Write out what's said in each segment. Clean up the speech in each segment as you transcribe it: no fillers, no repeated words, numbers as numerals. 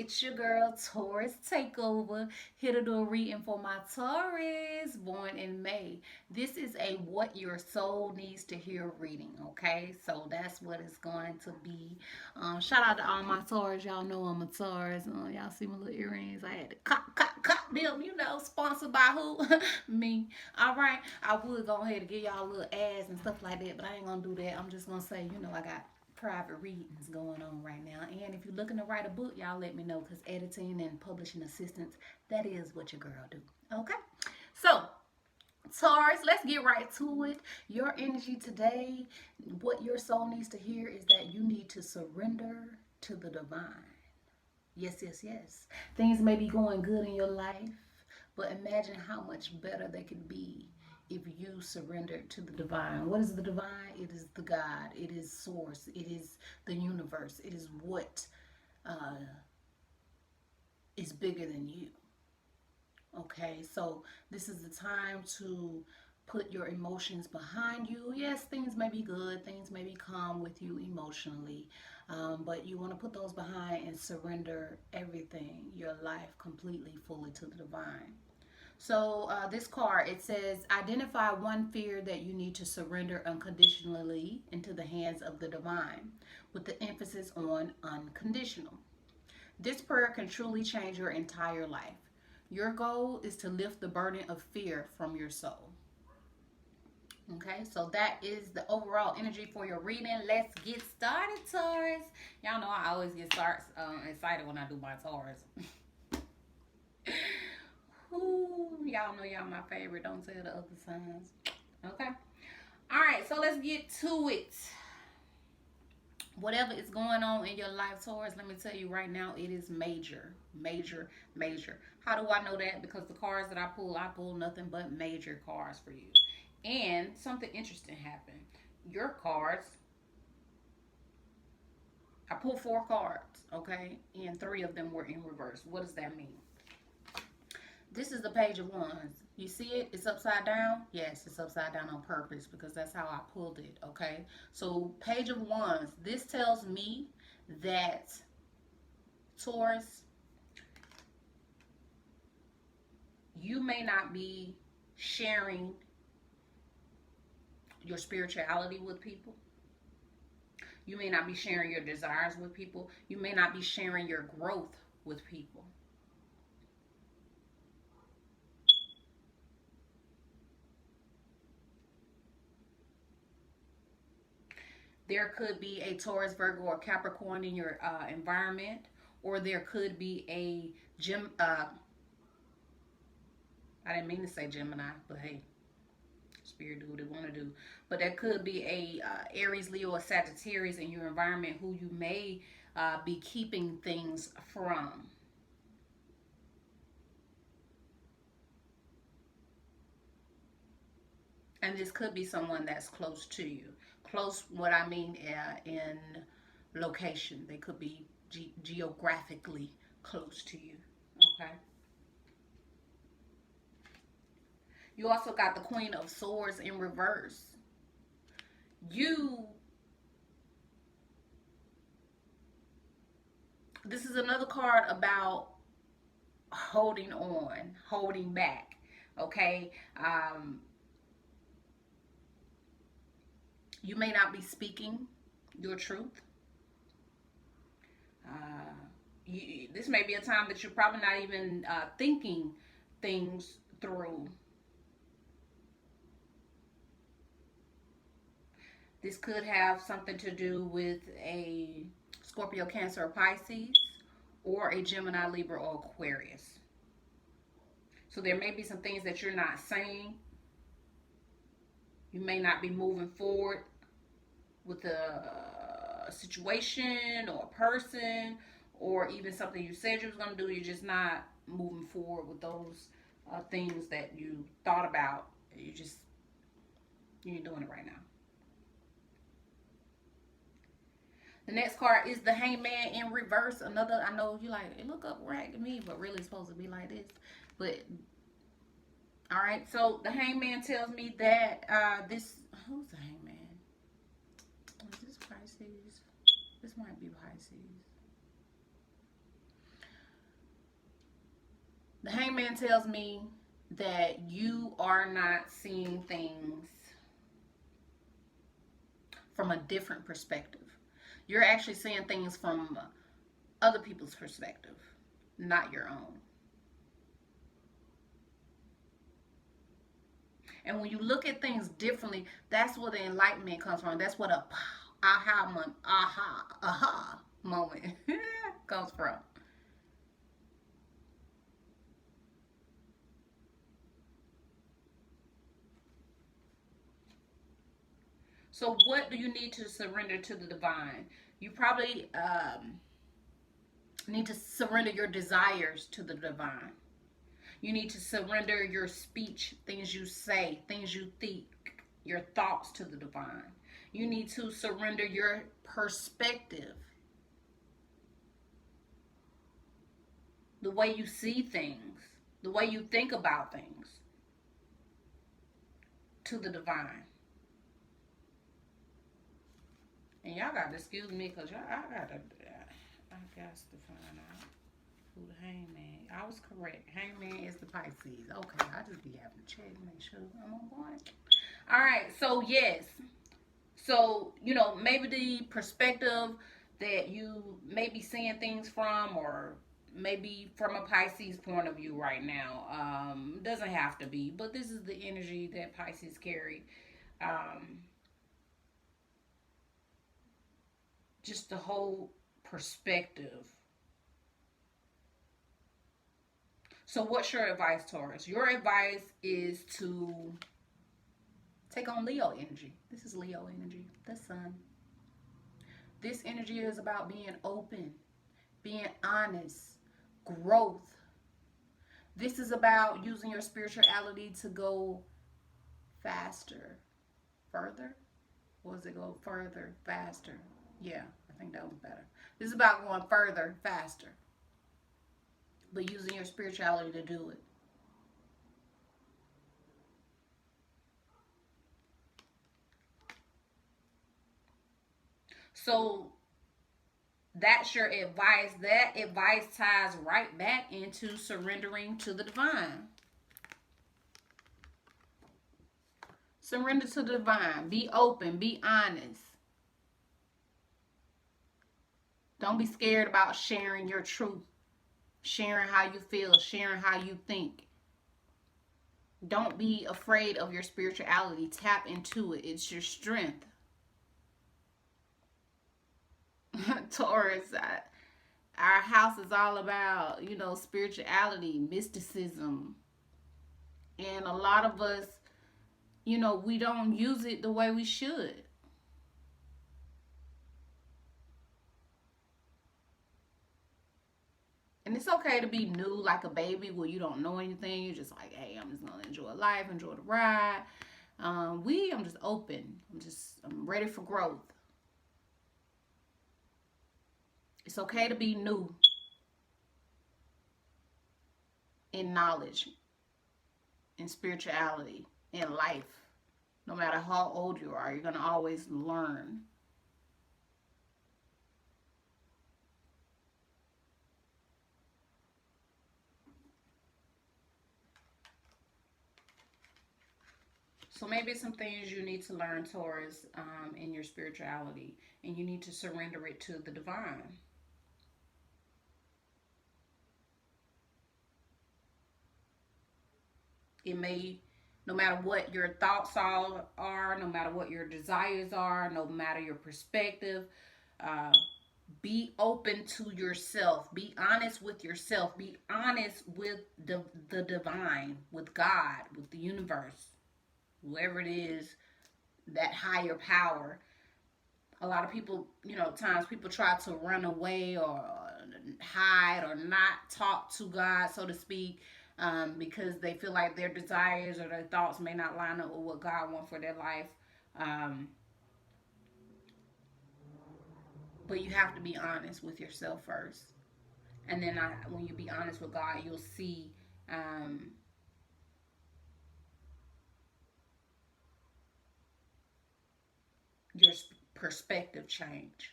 It's your girl Taurus Takeover, here to do a reading for my Taurus born in May. This is a what your soul needs to hear reading, okay? So that's what it's going to be. Shout out to all my Taurus. Y'all know I'm a Taurus. Y'all see my little earrings. I had to cop them, sponsored by who? Me. All right. I would go ahead and give y'all a little ads and stuff like that, but I ain't going to do that. I'm just going to say, I got private readings going on right now. And if you're looking to write a book, y'all let me know because editing and publishing assistance, that is what your girl do. Okay? So, Taurus, let's get right to it. Your energy today, what your soul needs to hear is that you need to surrender to the divine. Yes, yes, yes. Things may be going good in your life, but imagine how much better they could be if you surrendered to the divine. What is the divine? It is the God. It is source. It is the universe. It is what uh, is bigger than you. Okay, so this is the time to put your emotions behind you. Yes, things may be good, things may be calm with you emotionally, but you want to put those behind and surrender everything, your life completely, fully to the divine. So this card, it says, identify one fear that you need to surrender unconditionally into the hands of the divine, with the emphasis on unconditional. This prayer can truly change your entire life. Your goal is to lift the burden of fear from your soul. Okay, so that is the overall energy for your reading. Let's get started, Taurus. Y'all know I always get excited when I do my Taurus. Ooh, y'all know y'all my favorite. Don't tell the other signs. Okay. All right, so let's get to it. Whatever is going on in your life, Taurus, let me tell you right now, it is major, major, major. How do I know that? Because the cards that I pull nothing but major cards for you. And something interesting happened. Your cards, I pulled 4 cards, okay? And 3 of them were in reverse. What does that mean? This is the Page of Wands. You see it? It's upside down? Yes, it's upside down on purpose because that's how I pulled it, okay? So, Page of Wands, this tells me that Taurus, you may not be sharing your spirituality with people. You may not be sharing your desires with people. You may not be sharing your growth with people. There could be a Taurus, Virgo, or Capricorn in your environment, or there could be a Gem. I didn't mean to say Gemini, but hey, Spirit do what it want to do. But there could be a Aries, Leo, or Sagittarius in your environment who you may be keeping things from. And this could be someone that's close to you. Close, what I mean in location. They could be geographically close to you. Okay. You also got the Queen of Swords in reverse. You, this is another card about holding on, holding back. Okay. You may not be speaking your truth. This may be a time that you're probably not even thinking things through. This could have something to do with a Scorpio, Cancer, or Pisces, or a Gemini, Libra, or Aquarius. So there may be some things that you're not saying. You may not be moving forward with a situation or a person, or even something you said you was going to do. You're just not moving forward with those things that you thought about. You ain't doing it right now. The next card is the Hangman in reverse. Another, I know you like, it look upright to me, but really it's supposed to be like this. But, all right, so the Hangman tells me that who's the Hangman? Is this Pisces? This might be Pisces. The hangman tells me that you are not seeing things from a different perspective. You're actually seeing things from other people's perspective, not your own. And when you look at things differently, that's where the enlightenment comes from. That's what a aha moment comes from. So, what do you need to surrender to the divine? You probably need to surrender your desires to the divine. You need to surrender your speech, things you say, things you think, your thoughts to the divine. You need to surrender your perspective, the way you see things, the way you think about things, to the divine. And y'all got to excuse me because I got to find out who the hangman. I was correct. Hangman is the Pisces. Okay, I just be having to check, make sure I'm on point. All right, so yes. So, maybe the perspective that you may be seeing things from, or maybe from a Pisces point of view right now, doesn't have to be, but this is the energy that Pisces carry. Um, just the whole perspective. So, what's your advice, Taurus? Your advice is to take on Leo energy. This is Leo energy, the sun. This energy is about being open, being honest, growth. This is about using your spirituality to go faster, further. Or does it go further, faster? Yeah, I think that was better. This is about going further, faster, but using your spirituality to do it. So that's your advice. That advice ties right back into surrendering to the divine. Surrender to the divine. Be open. Be honest. Don't be scared about sharing your truth, sharing how you feel, sharing how you think. Don't be afraid of your spirituality. Tap into it. It's your strength. Taurus, our house is all about, spirituality, mysticism. And a lot of us, we don't use it the way we should. And it's okay to be new like a baby where you don't know anything. You're just like, hey, I'm just going to enjoy life, enjoy the ride. I'm just open. I'm ready for growth. It's okay to be new in knowledge, in spirituality, in life. No matter how old you are, you're going to always learn. So maybe some things you need to learn, Taurus, in your spirituality, and you need to surrender it to the divine. It may, no matter what your thoughts are, no matter what your desires are, no matter your perspective, uh, be open to yourself. Be honest with yourself. Be honest with the divine, with God, with the universe, whoever it is, that higher power. A lot of people, times people try to run away or hide or not talk to God, so to speak, because they feel like their desires or their thoughts may not line up with what God wants for their life. Um, but you have to be honest with yourself first. And then when you be honest with God, you'll see um, your perspective change.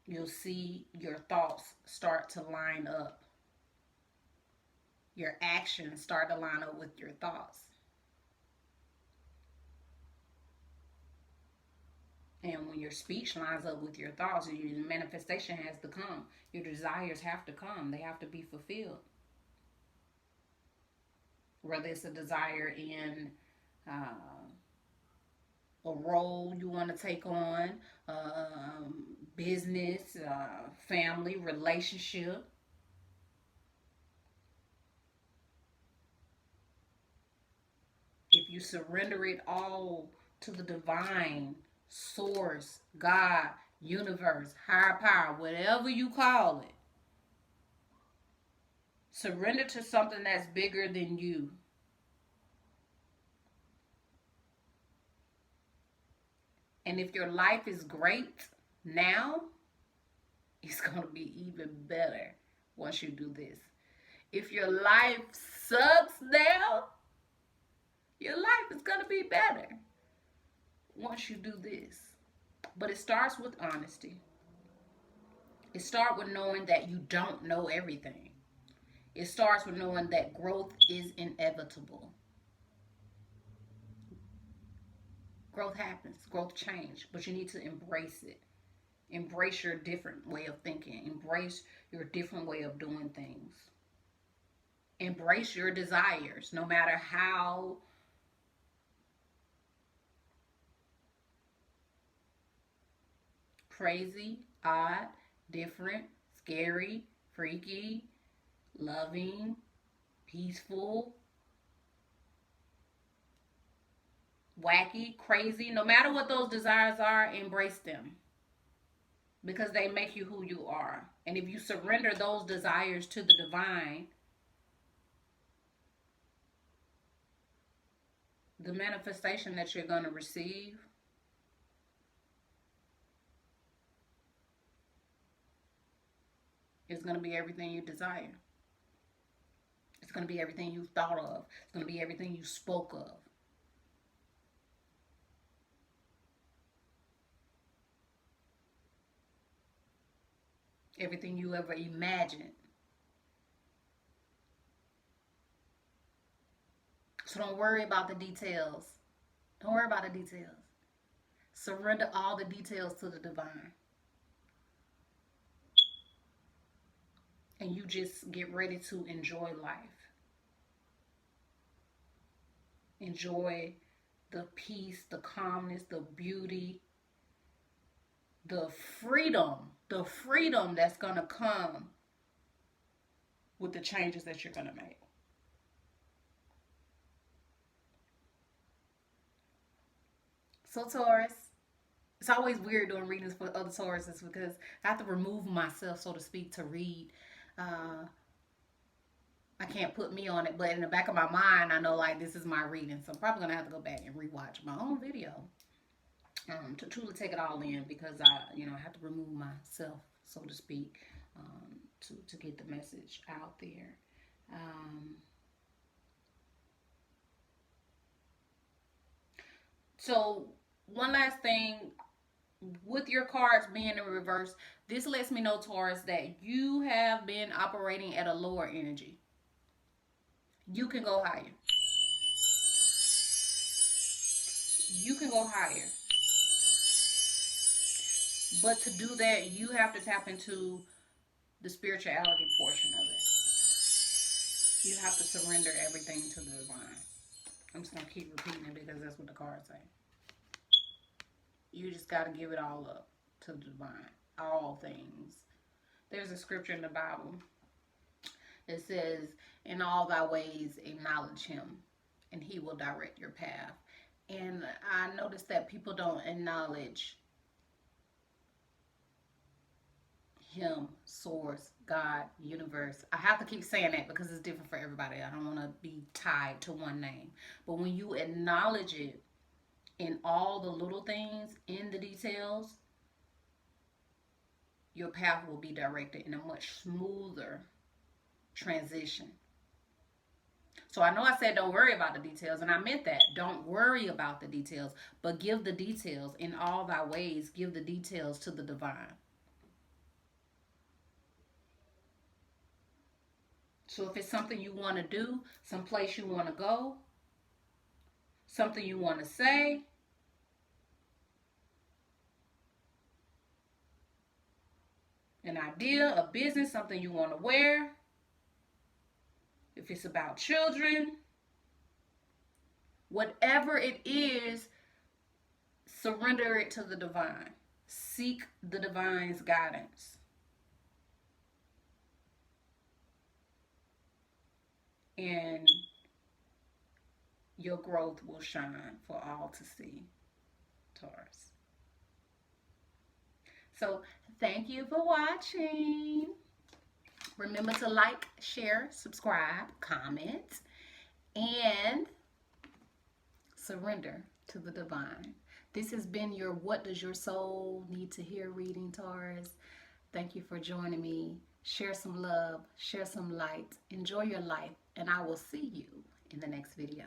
You'll see your thoughts start to line up. Your actions start to line up with your thoughts. And when your speech lines up with your thoughts, your manifestation has to come. Your desires have to come. They have to be fulfilled. Whether it's a desire in a role you want to take on, business, family, relationship. If you surrender it all to the divine source, God, universe, higher power, whatever you call it, surrender to something that's bigger than you. And if your life is great now, it's going to be even better once you do this. If your life sucks now, your life is going to be better once you do this. But it starts with honesty. It starts with knowing that you don't know everything. It starts with knowing that growth is inevitable. Growth happens, growth change, but you need to embrace it. Embrace your different way of thinking. Embrace your different way of doing things. Embrace your desires, no matter how crazy, odd, different, scary, freaky, loving, peaceful, wacky, crazy. No matter what those desires are, embrace them because they make you who you are. And if you surrender those desires to the divine, the manifestation that you're going to receive is going to be everything you desire. It's going to be everything you thought of. It's going to be everything you spoke of. Everything you ever imagined. So don't worry about the details. Don't worry about the details. Surrender all the details to the divine. And you just get ready to enjoy life. Enjoy the peace, the calmness, the beauty, the freedom that's going to come with the changes that you're going to make. So Taurus, it's always weird doing readings for other Tauruses because I have to remove myself, so to speak, to read. Uh, I can't put me on it, but in the back of my mind, I know like this is my reading, so I'm probably gonna have to go back and rewatch my own video to truly take it all in because I have to remove myself, so to speak, to get the message out there. Um, so one last thing with your cards being in reverse, this lets me know, Taurus, that you have been operating at a lower energy. You can go higher. You can go higher. But to do that, you have to tap into the spirituality portion of it. You have to surrender everything to the divine. I'm just going to keep repeating it because that's what the cards say. You just got to give it all up to the divine. All things. There's a scripture in the Bible that says, in all thy ways acknowledge him and he will direct your path. And I noticed that people don't acknowledge him, source, God, universe. I have to keep saying that because it's different for everybody. I don't want to be tied to one name. But when you acknowledge it in all the little things, in the details, your path will be directed in a much smoother transition. So I know I said don't worry about the details, and I meant that. Don't worry about the details, but give the details in all thy ways. Give the details to the divine. So if it's something you want to do, someplace you want to go, something you want to say, an idea, a business, something you want to wear, if it's about children, whatever it is, surrender it to the divine. Seek the divine's guidance. And your growth will shine for all to see, Taurus. So thank you for watching. Remember to like, share, subscribe, comment, and surrender to the divine. This has been your What Does Your Soul Need to Hear reading, Taurus. Thank you for joining me. Share some love, share some light, enjoy your life, and I will see you in the next video.